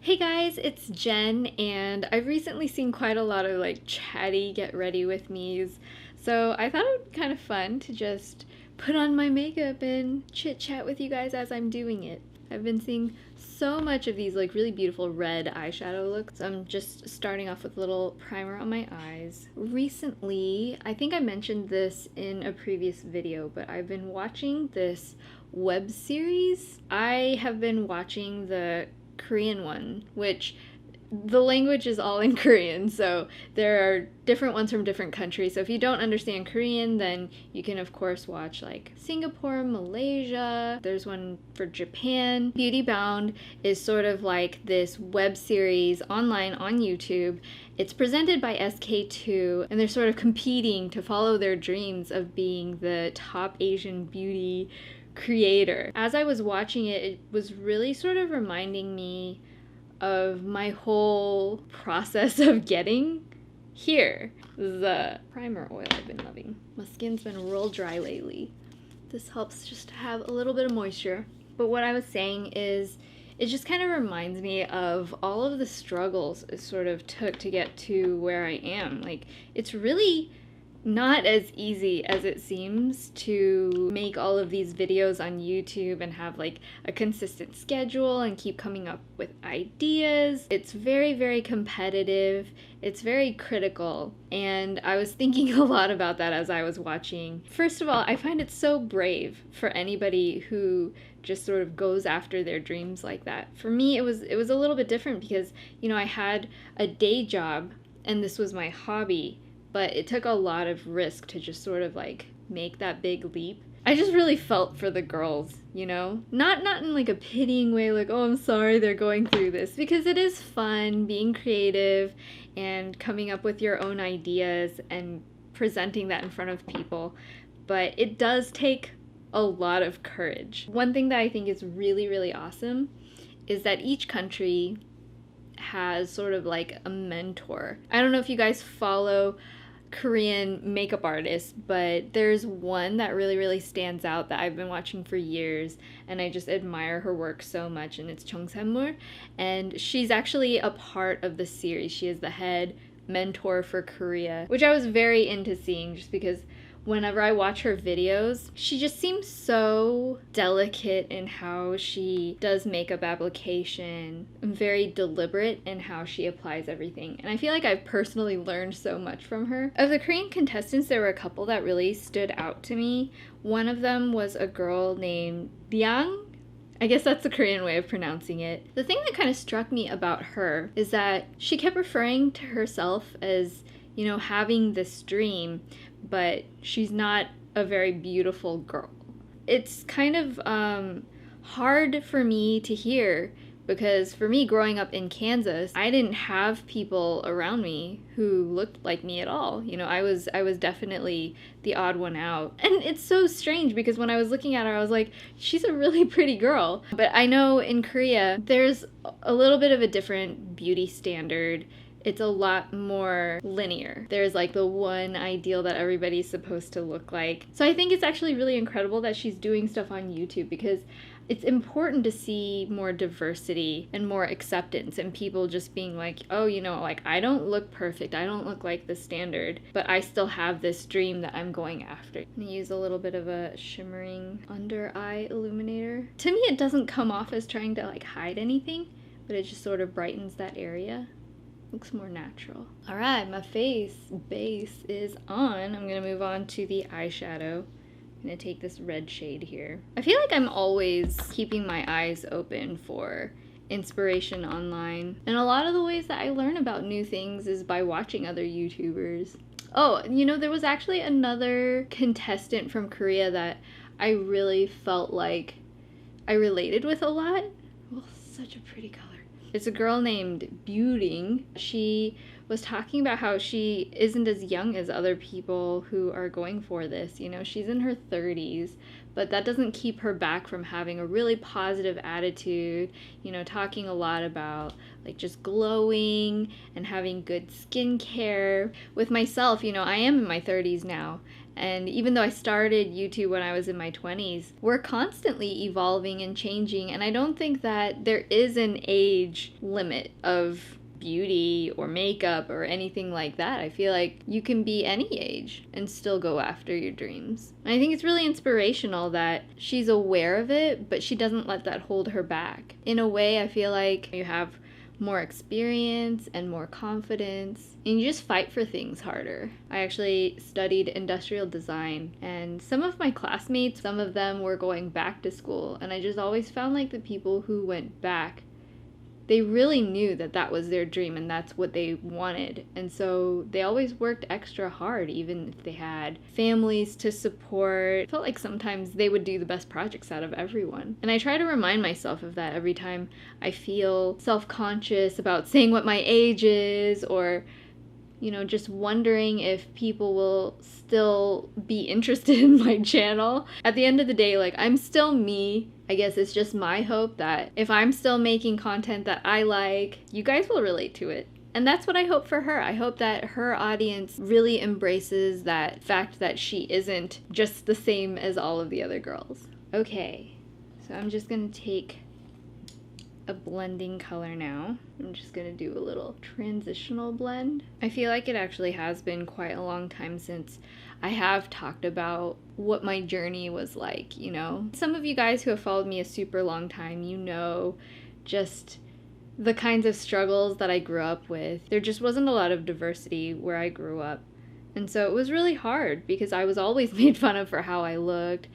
Hey guys, it's Jen, and I've recently seen quite a lot of chatty get ready with me's, so I thought it would be kind of fun to just put on my makeup and chit chat with you guys as I'm doing it. I've been seeing so much of these really beautiful red eyeshadow looks, so I'm just starting off with a little primer on my eyes. Recently, I think I mentioned this in a previous video, but I've been watching this web series. I have been watching the Korean one, which the language is all in Korean, so there are different ones from different countries. So if you don't understand Korean, then you can of course watch Singapore, Malaysia. There's one for Japan. Beauty Bound is sort of like this web series online on YouTube. It's presented by SK2, and they're sort of competing to follow their dreams of being the top Asian beauty creator. As I was watching it, it was really sort of reminding me of my whole process of getting here. The primer oil I've been loving. My skin's been real dry lately. This helps just to have a little bit of moisture. But what I was saying is, it just kind of reminds me of all of the struggles it sort of took to get to where I am. It's really not as easy as it seems to make all of these videos on YouTube and have a consistent schedule and keep coming up with ideas. It's very, very competitive. It's very critical. And I was thinking a lot about that as I was watching. First of all, I find it so brave for anybody who just sort of goes after their dreams like that. For me, it was a little bit different because, I had a day job and this was my hobby. But it took a lot of risk to just sort of make that big leap. I just really felt for the girls, Not in a pitying way, oh, I'm sorry they're going through this, because it is fun being creative and coming up with your own ideas and presenting that in front of people. But it does take a lot of courage. One thing that I think is really, really awesome is that each country has sort of a mentor. I don't know if you guys follow Korean makeup artists, but there's one that really, really stands out that I've been watching for years, and I just admire her work so much, and it's Chung Samur, and she's actually a part of the series. She is the head mentor for Korea, which I was very into seeing just because whenever I watch her videos, she just seems so delicate in how she does makeup application and very deliberate in how she applies everything. And I feel like I've personally learned so much from her. Of the Korean contestants, there were a couple that really stood out to me. One of them was a girl named Liang. I guess that's the Korean way of pronouncing it. The thing that kind of struck me about her is that she kept referring to herself as, having this dream, but she's not a very beautiful girl. It's kind of hard for me to hear, because for me, growing up in Kansas, I didn't have people around me who looked like me at all. I was definitely the odd one out. And it's so strange because when I was looking at her, I was like, she's a really pretty girl. But I know in Korea, there's a little bit of a different beauty standard. It's a lot more linear. There's the one ideal that everybody's supposed to look like. So I think it's actually really incredible that she's doing stuff on YouTube, because it's important to see more diversity and more acceptance, and people just being oh, I don't look perfect. I don't look like the standard, but I still have this dream that I'm going after. I'm gonna use a little bit of a shimmering under eye illuminator. To me, it doesn't come off as trying to hide anything, but it just sort of brightens that area. Looks more natural. Alright, my face base is on. I'm gonna move on to the eyeshadow. I'm gonna take this red shade here. I feel like I'm always keeping my eyes open for inspiration online. And a lot of the ways that I learn about new things is by watching other YouTubers. Oh, there was actually another contestant from Korea that I really felt like I related with a lot. Oh, such a pretty color. It's a girl named Beauting. She was talking about how she isn't as young as other people who are going for this. She's in her 30s, but that doesn't keep her back from having a really positive attitude, talking a lot about just glowing and having good skincare. With myself, I am in my 30s now, And even though I started YouTube when I was in my 20s, we're constantly evolving and changing. And I don't think that there is an age limit of beauty or makeup or anything like that. I feel like you can be any age and still go after your dreams. And I think it's really inspirational that she's aware of it, but she doesn't let that hold her back. In a way, I feel like you have more experience and more confidence, and you just fight for things harder. I actually studied industrial design, and some of my classmates, some of them were going back to school, and I just always found like the people who went back, they really knew that that was their dream and that's what they wanted. And so they always worked extra hard, even if they had families to support. I felt like sometimes they would do the best projects out of everyone. And I try to remind myself of that every time I feel self-conscious about saying what my age is, or just wondering if people will still be interested in my channel. At the end of the day, like, I'm still me. I guess it's just my hope that if I'm still making content that I like, you guys will relate to it. And that's what I hope for her. I hope that her audience really embraces that fact that she isn't just the same as all of the other girls. Okay, so I'm just gonna take a blending color now. I'm just gonna do a little transitional blend. I feel like it actually has been quite a long time since I have talked about what my journey was like, Some of you guys who have followed me a super long time, just the kinds of struggles that I grew up with. There just wasn't a lot of diversity where I grew up. And so it was really hard because I was always made fun of for how I looked.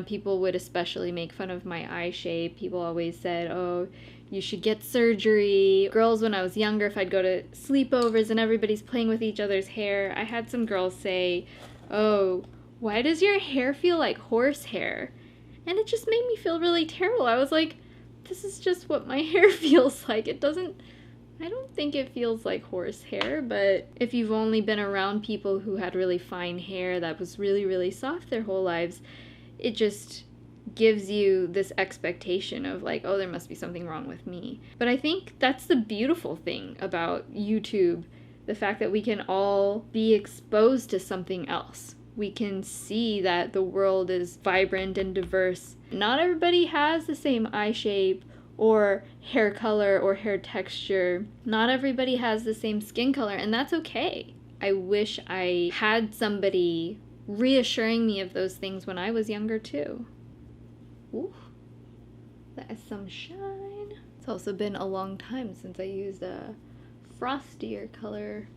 People would especially make fun of my eye shape. People always said, oh, you should get surgery. Girls, when I was younger, if I'd go to sleepovers and everybody's playing with each other's hair, I had some girls say, oh, why does your hair feel like horse hair? And it just made me feel really terrible. I was like, this is just what my hair feels like. I don't think it feels like horse hair, but if you've only been around people who had really fine hair that was really, really soft their whole lives, it just gives you this expectation of like, oh, there must be something wrong with me. But I think that's the beautiful thing about YouTube, the fact that we can all be exposed to something else. We can see that the world is vibrant and diverse. Not everybody has the same eye shape or hair color or hair texture. Not everybody has the same skin color, and that's okay. I wish I had somebody reassuring me of those things when I was younger too. Ooh, that is some shine. It's also been a long time since I used a frostier color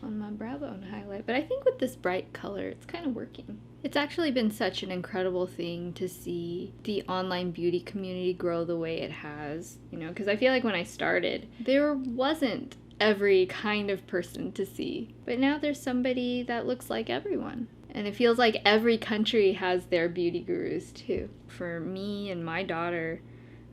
on my brow bone highlight, but I think with this bright color, it's kind of working. It's actually been such an incredible thing to see the online beauty community grow the way it has, because I feel like when I started, there wasn't every kind of person to see, but now there's somebody that looks like everyone. And it feels like every country has their beauty gurus too. For me and my daughter,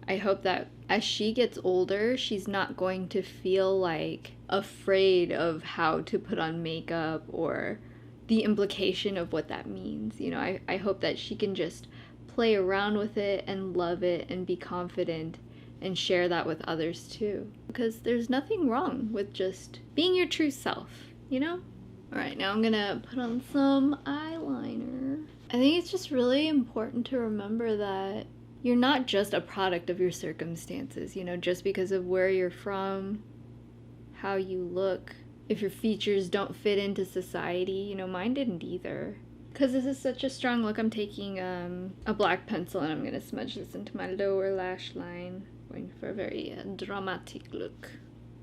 I hope that as she gets older, she's not going to feel like afraid of how to put on makeup or the implication of what that means. I hope that she can just play around with it and love it and be confident and share that with others too. Because there's nothing wrong with just being your true self, Alright, now I'm gonna put on some eyeliner. I think it's just really important to remember that you're not just a product of your circumstances, just because of where you're from, how you look, if your features don't fit into society. Mine didn't either. Because this is such a strong look, I'm taking a black pencil and I'm gonna smudge this into my lower lash line, going for a very dramatic look.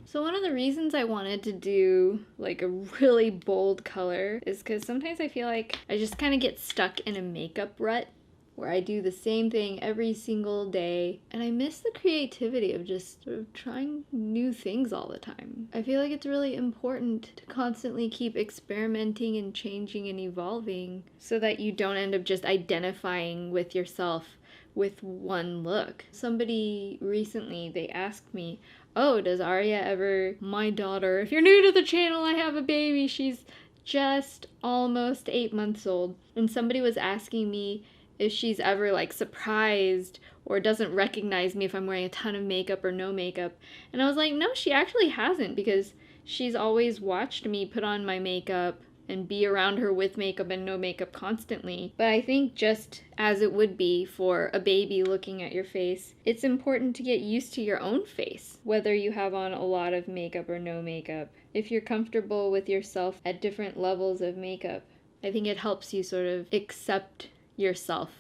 So one of the reasons I wanted to do like a really bold color is because sometimes I feel like I just kind of get stuck in a makeup rut where I do the same thing every single day, and I miss the creativity of just sort of trying new things all the time. I feel like it's really important to constantly keep experimenting and changing and evolving so that you don't end up just identifying with yourself with one look. Somebody recently, they asked me, oh, does Aria ever, my daughter, if you're new to the channel, I have a baby, she's just almost 8 months old, and somebody was asking me if she's ever like surprised or doesn't recognize me if I'm wearing a ton of makeup or no makeup. And I was like, no, she actually hasn't, because she's always watched me put on my makeup and be around her with makeup and no makeup constantly. But I think just as it would be for a baby looking at your face, it's important to get used to your own face, whether you have on a lot of makeup or no makeup. If you're comfortable with yourself at different levels of makeup, I think it helps you sort of accept yourself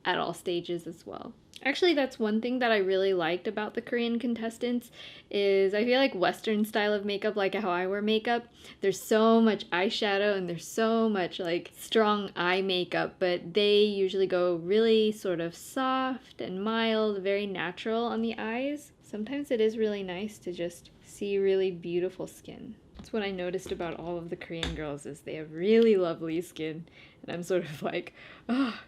at all stages as well. Actually, that's one thing that I really liked about the Korean contestants is I feel like Western style of makeup, like how I wear makeup, there's so much eyeshadow and there's so much like strong eye makeup, but they usually go really sort of soft and mild, very natural on the eyes. Sometimes it is really nice to just see really beautiful skin. That's what I noticed about all of the Korean girls is they have really lovely skin, and I'm sort of like, oh,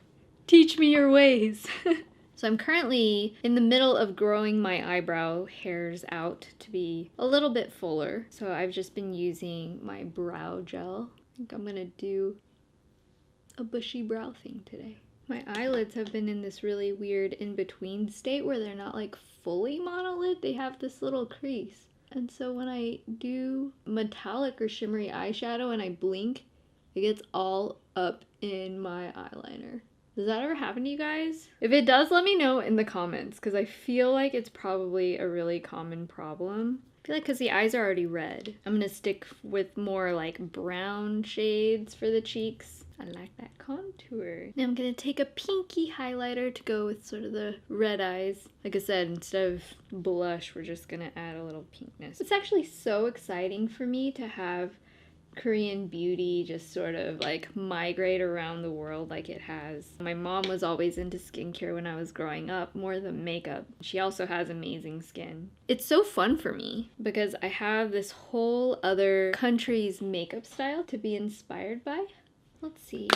teach me your ways. So I'm currently in the middle of growing my eyebrow hairs out to be a little bit fuller. So I've just been using my brow gel. I think I'm gonna do a bushy brow thing today. My eyelids have been in this really weird in-between state where they're not like fully monolid, they have this little crease. And so when I do metallic or shimmery eyeshadow and I blink, it gets all up in my eyeliner. Does that ever happen to you guys? If it does, let me know in the comments, because I feel like it's probably a really common problem. I feel like because the eyes are already red, I'm gonna stick with more like brown shades for the cheeks. I like that contour. Now I'm gonna take a pinky highlighter to go with sort of the red eyes. Like I said, instead of blush, we're just gonna add a little pinkness. It's actually so exciting for me to have Korean beauty just sort of like migrate around the world like it has. My mom was always into skincare when I was growing up, more than makeup. She also has amazing skin. It's so fun for me because I have this whole other country's makeup style to be inspired by. Let's see,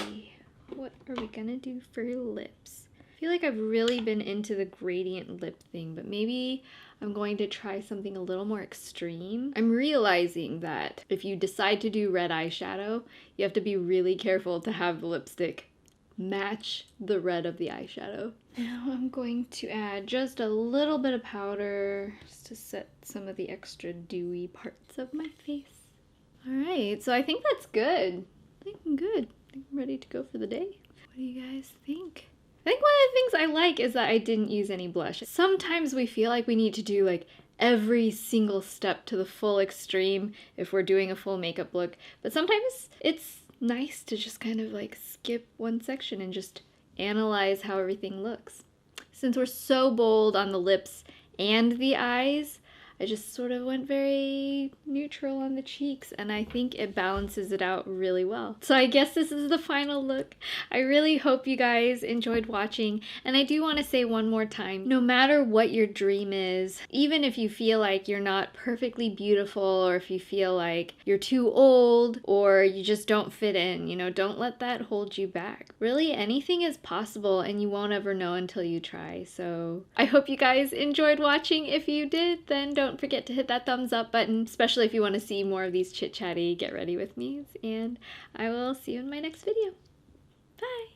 what are we gonna do for lips? I feel like I've really been into the gradient lip thing, but maybe I'm going to try something a little more extreme. I'm realizing that if you decide to do red eyeshadow, you have to be really careful to have the lipstick match the red of the eyeshadow. Now I'm going to add just a little bit of powder just to set some of the extra dewy parts of my face. All right, so I think that's good. I think I'm good. I think I'm ready to go for the day. What do you guys think? I think one of the things I like is that I didn't use any blush. Sometimes we feel like we need to do like every single step to the full extreme if we're doing a full makeup look, but sometimes it's nice to just kind of like skip one section and just analyze how everything looks. Since we're so bold on the lips and the eyes, I just sort of went very neutral on the cheeks, and I think it balances it out really well. So I guess this is the final look. I really hope you guys enjoyed watching, and I do want to say one more time, no matter what your dream is, even if you feel like you're not perfectly beautiful, or if you feel like you're too old, or you just don't fit in, you know, don't let that hold you back. Really, anything is possible, and you won't ever know until you try. So I hope you guys enjoyed watching. If you did, then don't forget to hit that thumbs up button, especially if you want to see more of these chit-chatty get ready with me's, and I will see you in my next video. Bye!